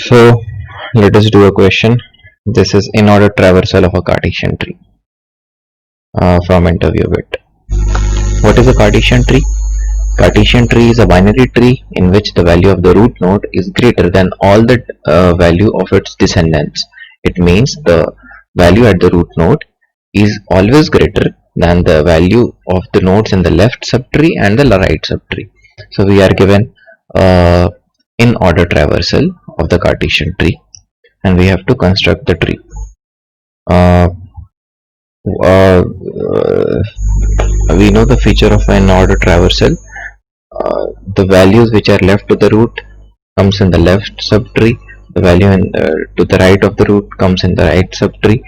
So let us do a question. This is in order traversal of a Cartesian tree from interview bit. What is a Cartesian tree? Cartesian tree is a binary tree in which the value of the root node is greater than all the value of its descendants. It means the value at the root node is always greater than the value of the nodes in the left subtree and the right subtree. So we are given in order traversal of the Cartesian tree, and we have to construct the tree. Uh, uh, we know the feature of an order traversal. The values which are left to the root comes in the left subtree. The value to the right of the root comes in the right subtree,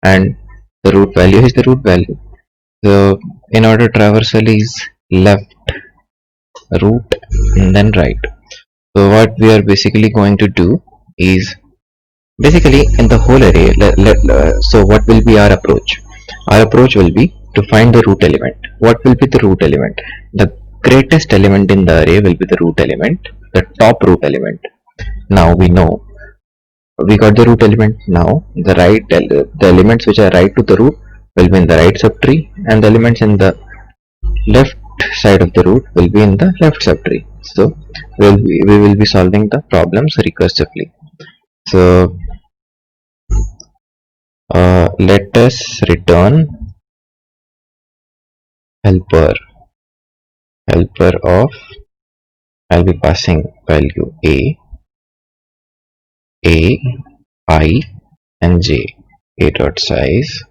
and the root value is the root value. So in order traversal is left, root, and then right. So what we are basically going to do is basically in the whole array. So what will be our approach? Our approach will be to find the root element. What will be the root element? The greatest element in the array will be the root element, the top root element. Now we know we got the root element. Now the elements which are right to the root will be in the right subtree, and the elements in the left side of the root will be in the left subtree. So we will be solving the problems recursively. So let us return helper of, I'll be passing value a, I, and j. A dot size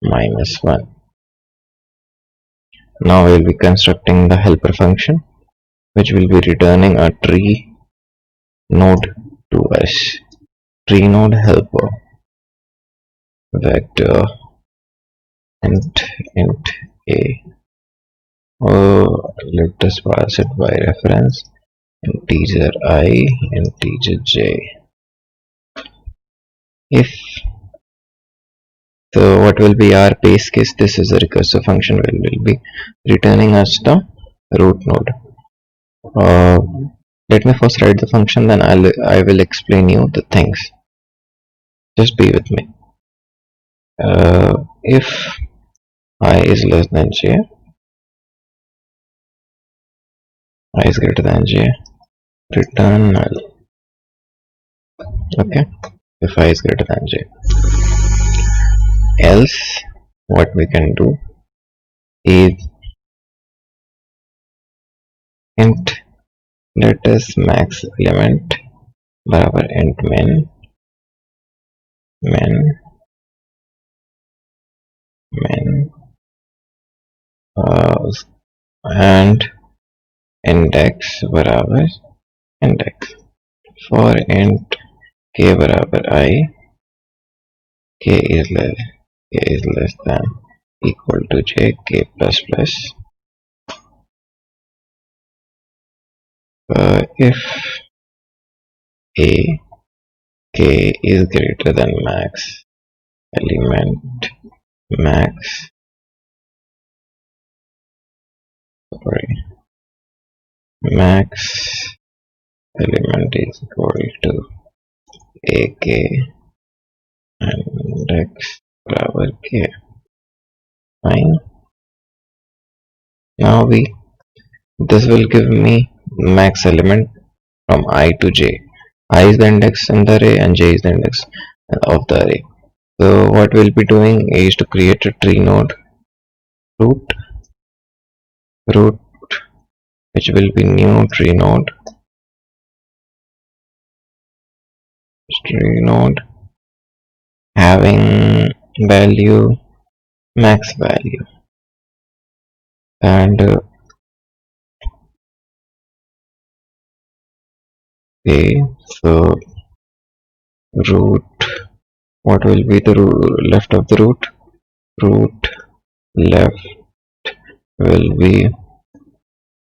-1. Now we'll be constructing the helper function, which will be returning a tree node to us. Tree node helper vector int a. Let us pass it by reference integer I, integer j. If so, what will be our base case? This is a recursive function. Will be returning us the root node. Let me first write the function, then I will explain you the things. Just be with me. If I is less than j, I is greater than j, return null. Okay, if I is greater than j. Else, what we can do is int let us max element barabar int min and index barabar index. For int k barabar I, k is less than equal to j, k plus plus. If a k is greater than max element max element is equal to ak and index barabar k. Fine. Now this will give me max element from I to j. I is the index in the array and j is the index of the array. So what we'll be doing is to create a tree node root which will be new tree node having value max value, and okay, so root, what will be the left of the root left will be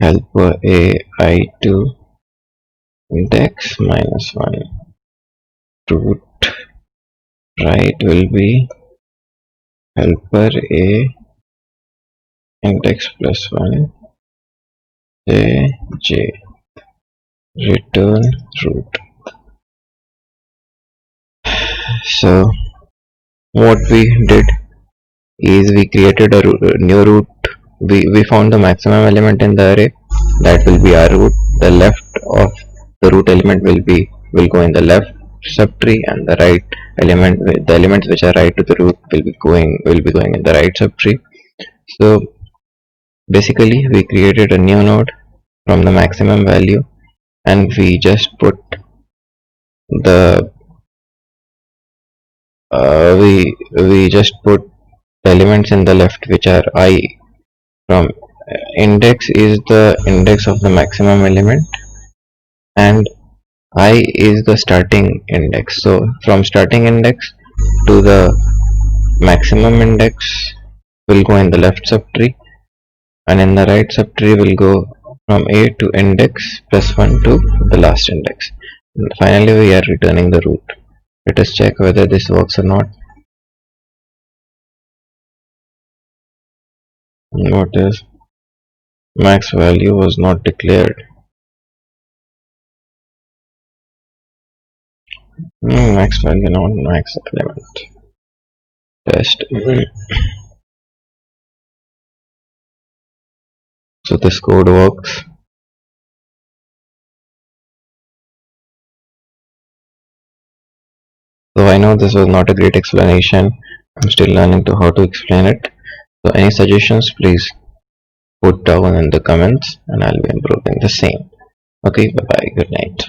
helper a I2 index -1. Root right will be helper a index +1 j return root. So what we did is we created a new root. We found the maximum element in the array, that will be our root. The left of the root element will go in the left subtree, and the right element, the elements which are right to the root, will be going in the right subtree. So basically we created a new node from the maximum value, and we just put the we just put the elements in the left which are I. From index is the index of the maximum element, and I is the starting index. So from starting index to the maximum index will go in the left subtree, and in the right subtree will go from A to index plus 1 to the last index. And finally we are returning the root. Let us check whether this works or not. Notice max value was not declared. Max value, not max element. Test. So this code works. So I know this was not a great explanation. I'm still learning to how to explain it. So any suggestions, please put down in the comments and I'll be improving the same. Okay, bye bye, good night.